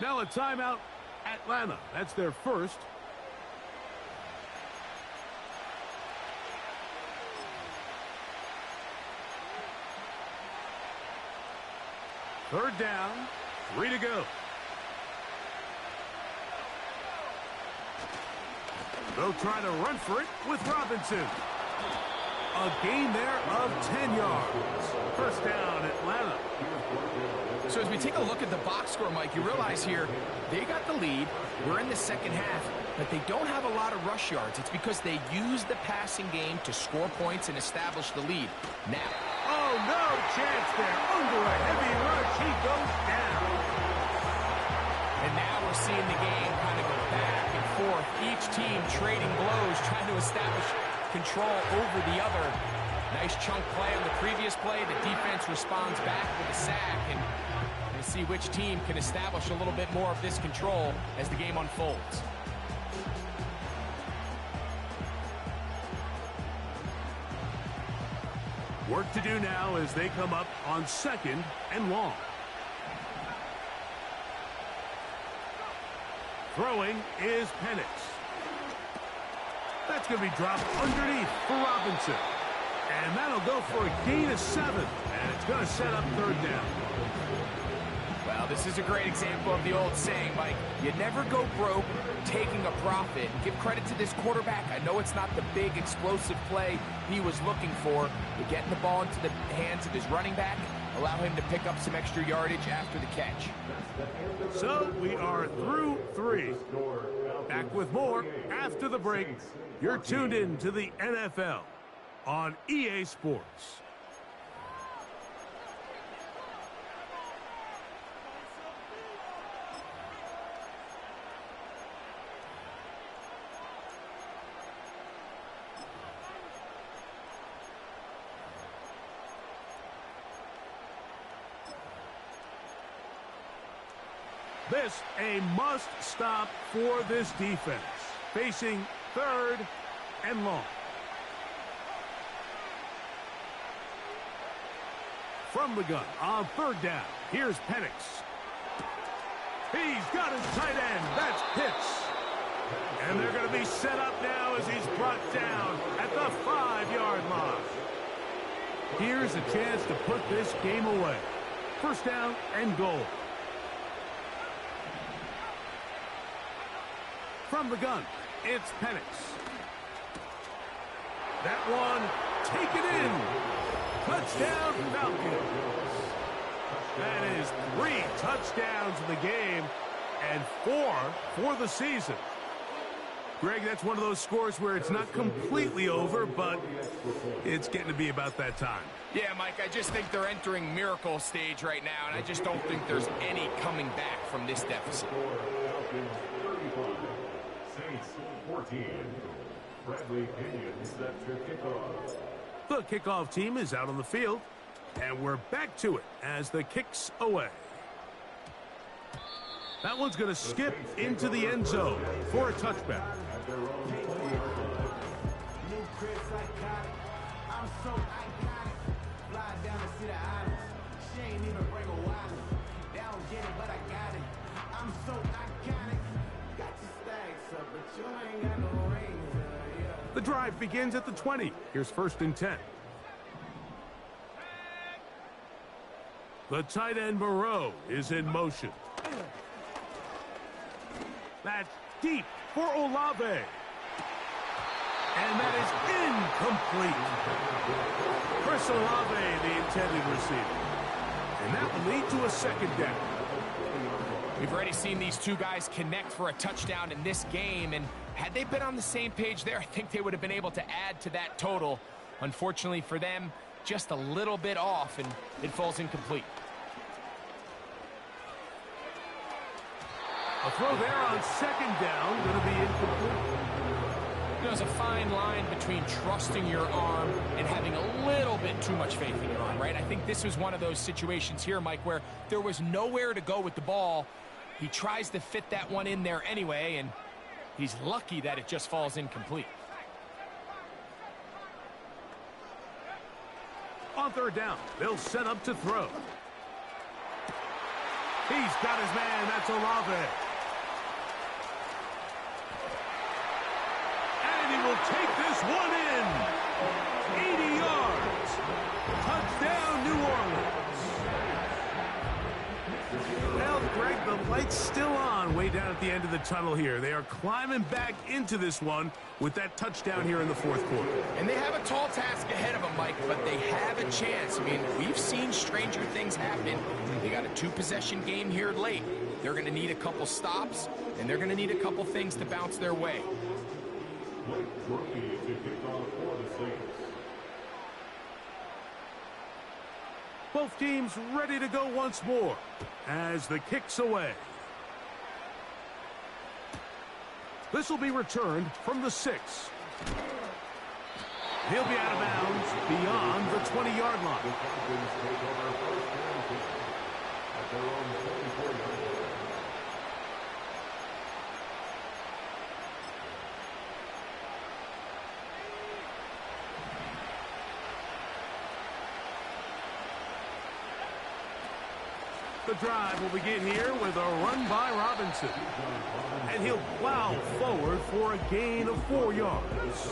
Now a timeout, Atlanta. That's their first. Third down, 3 to go. They'll try to run for it with Robinson. A gain there of 10 yards. First down, Atlanta. So as we take a look at the box score, Mike, you realize here they got the lead. We're in the second half, but they don't have a lot of rush yards. It's because they use the passing game to score points and establish the lead. Now. Oh, no chance there. Under a heavy rush, he goes down. And now we're seeing the game kind of go back and forth. Each team trading blows, trying to establish control over the other. Nice chunk play on the previous play. The defense responds back with a sack, and we'll see which team can establish a little bit more of this control as the game unfolds. Work to do now as they come up on 2nd and long. Throwing is Penix. That's going to be dropped underneath for Robinson. And that'll go for a gain of 7. And it's going to set up 3rd down. Well, this is a great example of the old saying, Mike. You never go broke taking a profit. Give credit to this quarterback. I know it's not the big explosive play he was looking for, but getting the ball into the hands of his running back, allow him to pick up some extra yardage after the catch. So we are through 3. Back with more after the break. You're tuned in to the NFL on EA Sports. This a must-stop for this defense. Facing 3rd and long. From the gun on 3rd down. Here's Penix. He's got his tight end. That's Pitts. And they're going to be set up now as he's brought down at the 5-yard line. Here's a chance to put this game away. First down and goal. From the gun, it's Penix. That one taken in. Touchdown, Falcons. That is 3 touchdowns in the game and 4 for the season. Greg, that's one of those scores where it's not completely over, but it's getting to be about that time. Yeah, Mike, I just think they're entering miracle stage right now, and I just don't think there's any coming back from this deficit. 14. Bradley Pinion set to kickoff. The kickoff team is out on the field, and we're back to it as the kick's away. That one's going to skip into the end zone for a touchback. The drive begins at the 20. Here's 1st and 10. The tight end Moreau is in motion. That's deep for Olave. And that is incomplete. Chris Olave, the intended receiver. And that will lead to a 2nd down. We've already seen these two guys connect for a touchdown in this game, and had they been on the same page there, I think they would have been able to add to that total. Unfortunately for them, just a little bit off, and it falls incomplete. A throw there on 2nd down, going to be incomplete. There's a fine line between trusting your arm and having a little bit too much faith in your arm, right? I think this was one of those situations here, Mike, where there was nowhere to go with the ball. He tries to fit that one in there anyway, and he's lucky that it just falls incomplete. On 3rd down, they'll set up to throw. He's got his man. That's Olave. And he will take this one in. 80 yards. Touchdown, New Orleans. Well, Greg, the light's still on way down at the end of the tunnel here. They are climbing back into this one with that touchdown here in the fourth quarter. And they have a tall task ahead of them, Mike, but they have a chance. I mean, we've seen stranger things happen. They got a two-possession game here late. They're going to need a couple stops, and they're going to need a couple things to bounce their way. Both teams ready to go once more as the kick's away. This will be returned from the 6. He'll be out of bounds beyond the 20-yard line. The drive will begin here with a run by Robinson. And he'll plow forward for a gain of 4 yards.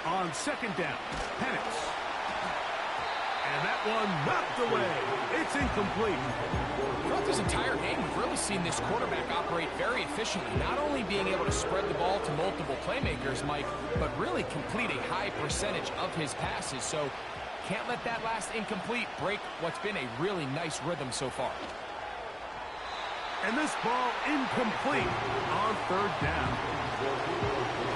On second down, Penix. And that one knocked away. It's incomplete. Throughout this entire game, we've really seen this quarterback operate very efficiently, not only being able to spread the ball to multiple playmakers, Mike, but really complete a high percentage of his passes. So can't let that last incomplete break what's been a really nice rhythm so far. And this ball incomplete on third down.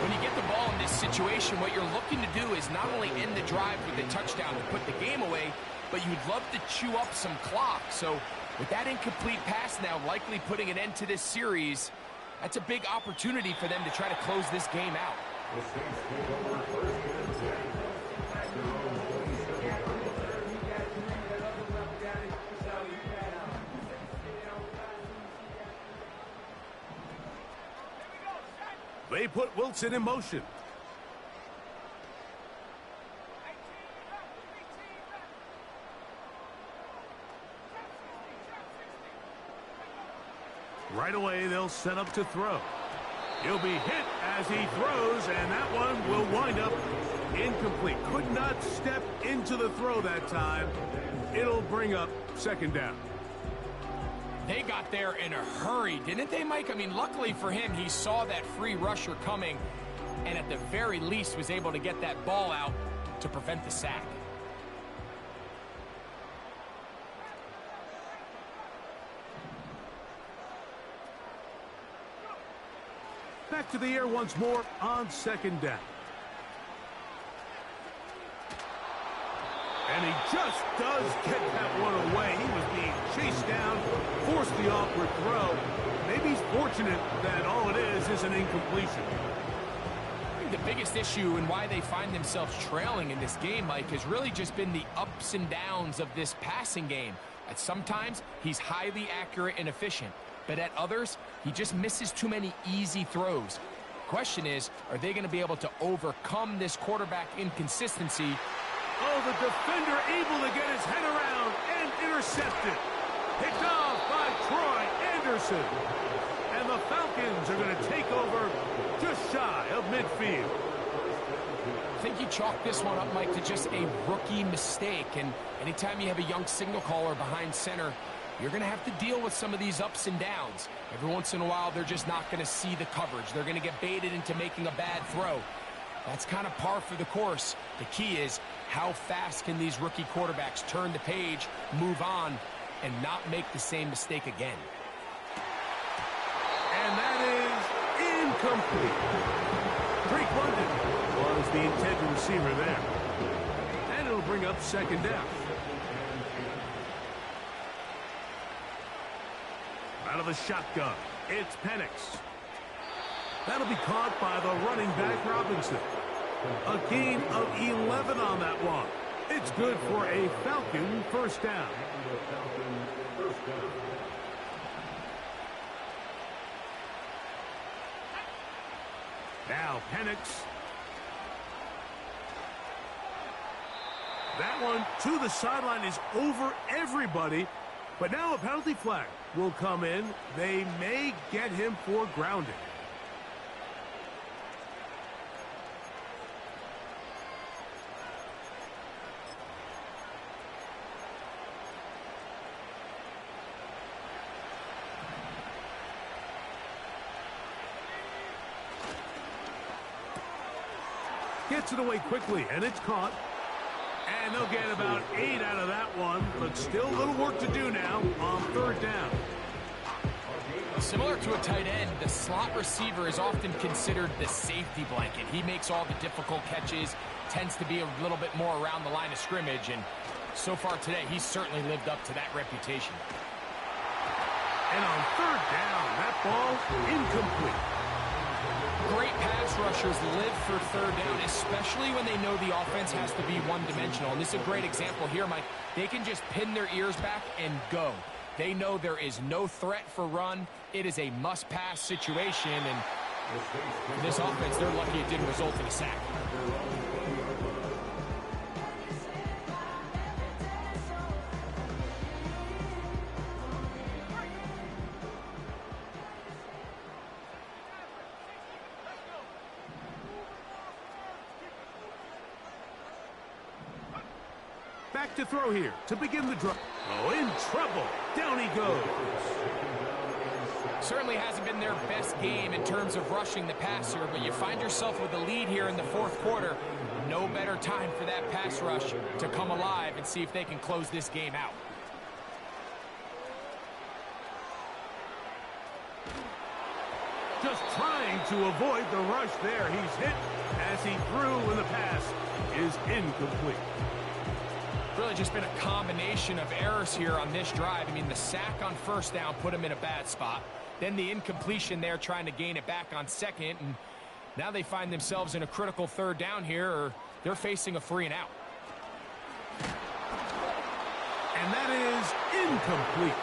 When you get the ball in this situation, what you're looking to do is not only end the drive with a touchdown to put the game away, but you'd love to chew up some clock. So with that incomplete pass now likely putting an end to this series, that's a big opportunity for them to try to close this game out. They put Wilson in motion. Right away, they'll set up to throw. He'll be hit as he throws, and that one will wind up incomplete. Could not step into the throw that time. It'll bring up second down. They got there in a hurry, didn't they, Mike? I mean, luckily for him, he saw that free rusher coming and at the very least was able to get that ball out to prevent the sack. Back to the air once more on second down. And he just does get that one away. He was being chased down, forced the awkward throw. Maybe he's fortunate that all it is an incompletion. The biggest issue and why they find themselves trailing in this game, Mike, has really just been the ups and downs of this passing game. At sometimes, he's highly accurate and efficient, but at others, he just misses too many easy throws. Question is, are they going to be able to overcome this quarterback inconsistency? Oh, the defender able to get his head around and intercepted. Picked off by Troy Anderson. And the Falcons are going to take over just shy of midfield. I think you chalk this one up, Mike, to just a rookie mistake. And anytime you have a young signal caller behind center, you're going to have to deal with some of these ups and downs. Every once in a while, they're just not going to see the coverage. They're going to get baited into making a bad throw. That's kind of par for the course. The key is, how fast can these rookie quarterbacks turn the page, move on, and not make the same mistake again? And that is incomplete. Drake London was the intended receiver there. And it'll bring up second down. Out of the shotgun, it's Penix. That'll be caught by the running back, Robinson. A gain of 11 on that one. It's good for a Falcon first down. Now Penix. That one to the sideline is over everybody. But now a penalty flag will come in. They may get him for grounding. Gets it away quickly, and it's caught. And they'll get about 8 out of that one, but still a little work to do now on third down. Similar to a tight end, the slot receiver is often considered the safety blanket. He makes all the difficult catches, tends to be a little bit more around the line of scrimmage, and so far today, he's certainly lived up to that reputation. And on third down, that ball incomplete. Great pass rushers live for third down, especially when they know the offense has to be one-dimensional. And this is a great example here, Mike. They can just pin their ears back and go. They know there is no threat for run. It is a must-pass situation, and for this offense, they're lucky it didn't result in a sack. Back to throw here to begin the drive. Oh, in trouble. Down he goes. Certainly hasn't been their best game in terms of rushing the passer, but you find yourself with a lead here in the fourth quarter. No better time for that pass rush to come alive and see if they can close this game out. Just trying to avoid the rush there. He's hit as he threw, and the pass is incomplete. Really just been a combination of errors here on this drive. I mean, the sack on first down put him in a bad spot. Then the incompletion there trying to gain it back on second. And now they find themselves in a critical third down here, or they're facing a 3 and out. And that is incomplete.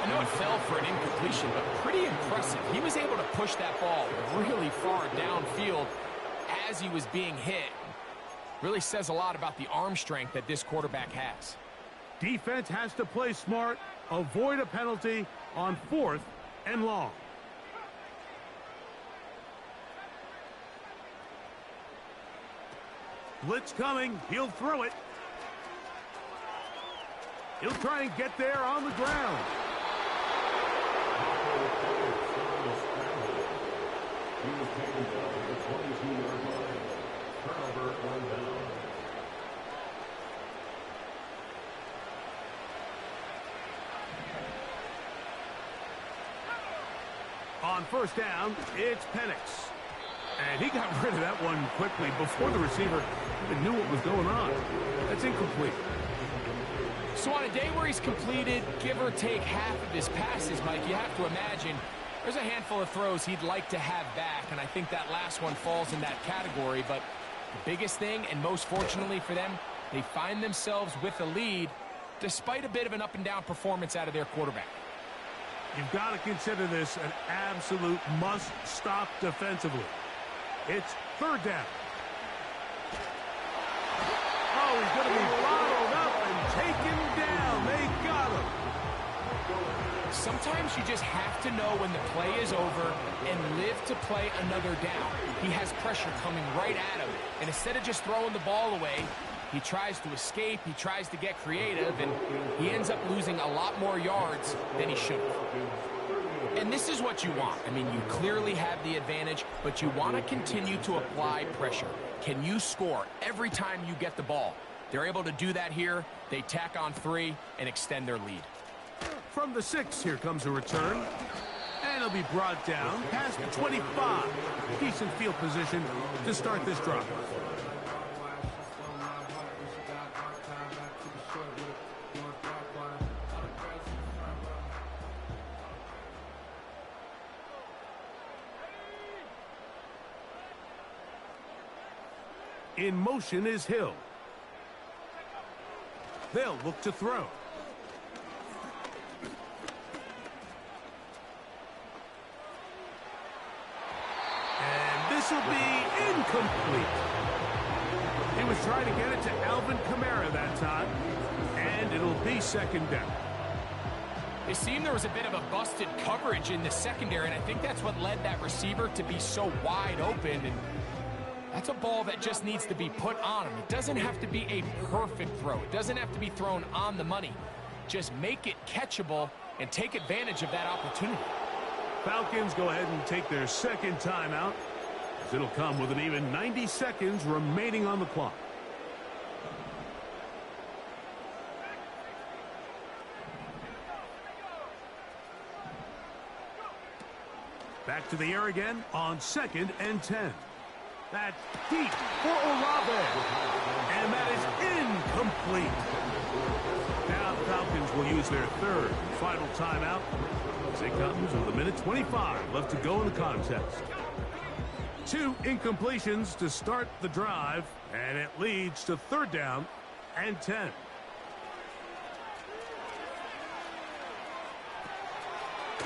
I know it fell for an incompletion, but pretty impressive. He was able to push that ball really far downfield as he was being hit. Really says a lot about the arm strength that this quarterback has. Defense has to play smart, avoid a penalty on 4th and long. Blitz coming. He'll throw it. He'll try and get there on the ground. He was taken down at the 22-yard line. Turnover on down. On first down, it's Penix. And he got rid of that one quickly before the receiver even knew what was going on. That's incomplete. So on a day where he's completed, give or take half of his passes, Mike, you have to imagine there's a handful of throws he'd like to have back, and I think that last one falls in that category. But the biggest thing, and most fortunately for them, they find themselves with a lead despite a bit of an up-and-down performance out of their quarterback. You've got to consider this an absolute must-stop defensively. It's third down. Oh, he's going to be followed up and taken down. They got him. Sometimes you just have to know when the play is over and live to play another down. He has pressure coming right at him, and instead of just throwing the ball away, he tries to escape, he tries to get creative, and he ends up losing a lot more yards than he should have. And this is what you want. I mean, you clearly have the advantage, but you want to continue to apply pressure. Can you score every time you get the ball? They're able to do that here. They tack on 3 and extend their lead. From the 6, here comes a return. And he'll be brought down past the 25. Decent field position to start this drive. In motion is Hill. They'll look to throw. And this will be incomplete. He was trying to get it to Alvin Kamara that time. And it'll be second down. It seemed there was a bit of a busted coverage in the secondary, and I think that's what led that receiver to be so wide open. And that's a ball that just needs to be put on him. It doesn't have to be a perfect throw. It doesn't have to be thrown on the money. Just make it catchable and take advantage of that opportunity. Falcons go ahead and take their second timeout, as it'll come with an even 90 seconds remaining on the clock. Back to the air again on 2nd and 10. That's deep for Olave. And that is incomplete. Now the Falcons will use their third and final timeout as it comes with 1:25 left to go in the contest. 2 incompletions to start the drive, and it leads to 3rd down and 10.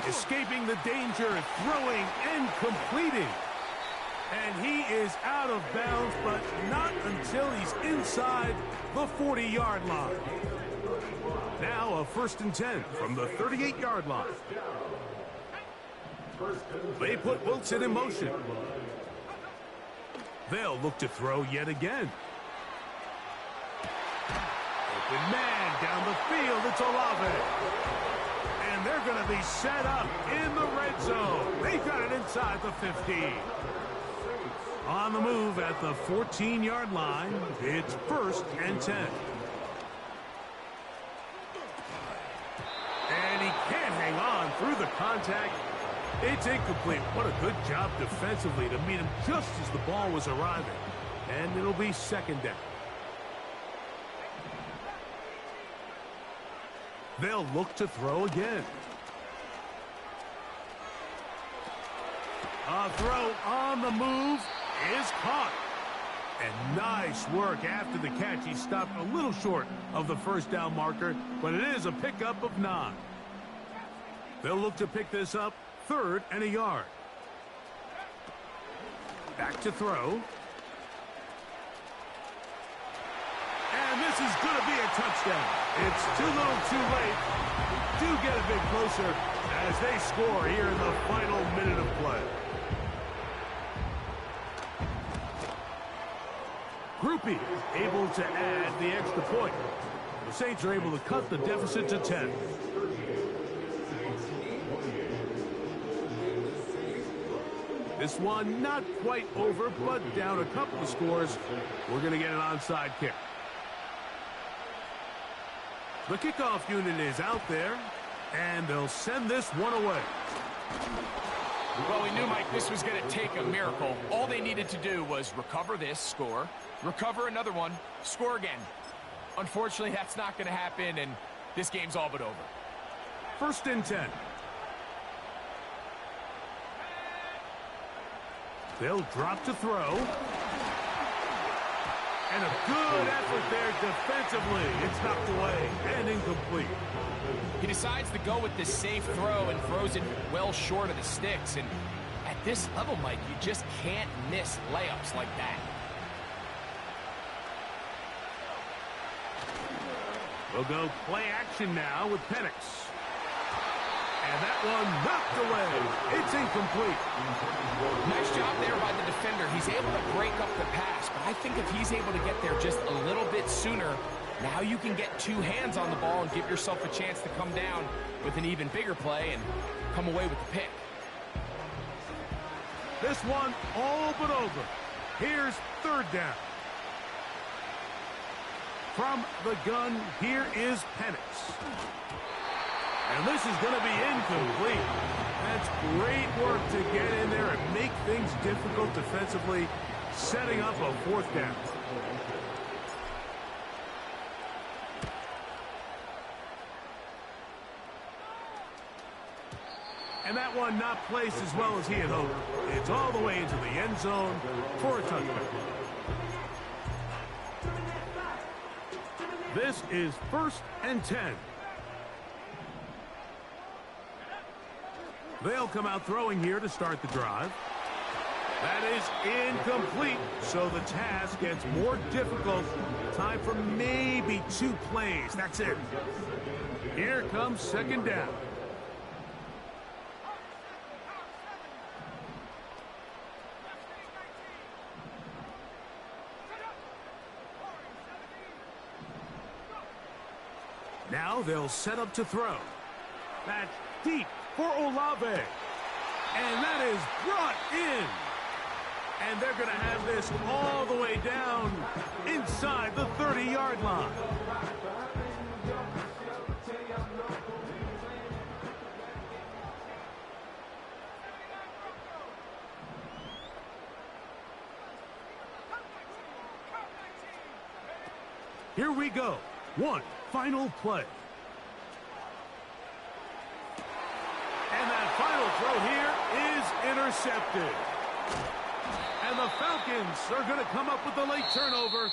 Escaping the danger, throwing and completing. And he is out of bounds, but not until he's inside the 40-yard line. Now a 1st and 10 from the 38-yard line. They put Wilson in motion. They'll look to throw yet again. Open man down the field. It's Olave. And they're going to be set up in the red zone. They've got it inside the 15. On the move at the 14-yard line, it's 1st and 10. And he can't hang on through the contact. It's incomplete. What a good job defensively to meet him just as the ball was arriving. And it'll be 2nd down. They'll look to throw again. A throw on the move is caught. And nice work after the catch. He stopped a little short of the 1st down marker, but it is a pickup of 9. They'll look to pick this up 3rd and a yard. Back to throw. And this is going to be a touchdown. It's too little too late. Do get a bit closer as they score here in the final minute of play. Groupie able to add the extra point. The Saints are able to cut the deficit to 10. This one not quite over, but down a couple of scores. We're going to get an onside kick. The kickoff unit is out there, and they'll send this one away. Well, we knew, Mike, this was going to take a miracle. All they needed to do was recover this, score, recover another one, score again. Unfortunately, that's not going to happen, and this game's all but over. 1st and 10. They'll drop to throw. And a good effort there defensively. It's knocked away and incomplete. He decides to go with this safe throw and throws it well short of the sticks. And at this level, Mike, you just can't miss layups like that. We'll go play action now with Penix. And that one knocked away. It's incomplete. Nice job there by the defender. He's able to break up the pass, but I think if he's able to get there just a little bit sooner, now you can get 2 hands on the ball and give yourself a chance to come down with an even bigger play and come away with the pick. This one all but over. Here's 3rd down. From the gun, here is Penix. And this is going to be incomplete. That's great work to get in there and make things difficult defensively, setting up a 4th down. And that one not placed as well as he had hoped. It's all the way into the end zone for a touchdown. This is 1st and 10. They'll come out throwing here to start the drive. That is incomplete, so the task gets more difficult. Time for maybe 2 plays. That's it. Here comes second down. Now they'll set up to throw. That's deep for Olave. And that is brought in. And they're going to have this all the way down inside the 30-yard line. Here we go. One final play. And that final throw here is intercepted. And the Falcons are going to come up with the late turnover,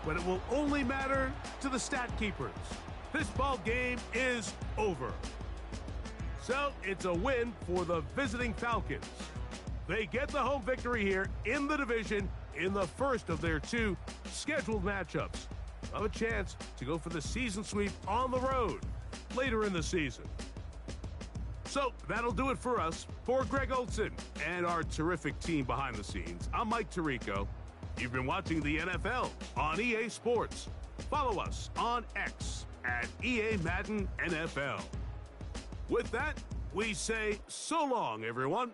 but it will only matter to the stat keepers. This ball game is over. So it's a win for the visiting Falcons. They get the home victory here in the division in the first of their 2 scheduled matchups. Have a chance to go for the season sweep on the road later in the season. So that'll do it for us. For Greg Olsen and our terrific team behind the scenes, I'm Mike Tirico. You've been watching the NFL on EA Sports. Follow us on X at EA Madden NFL. With that, we say so long, everyone.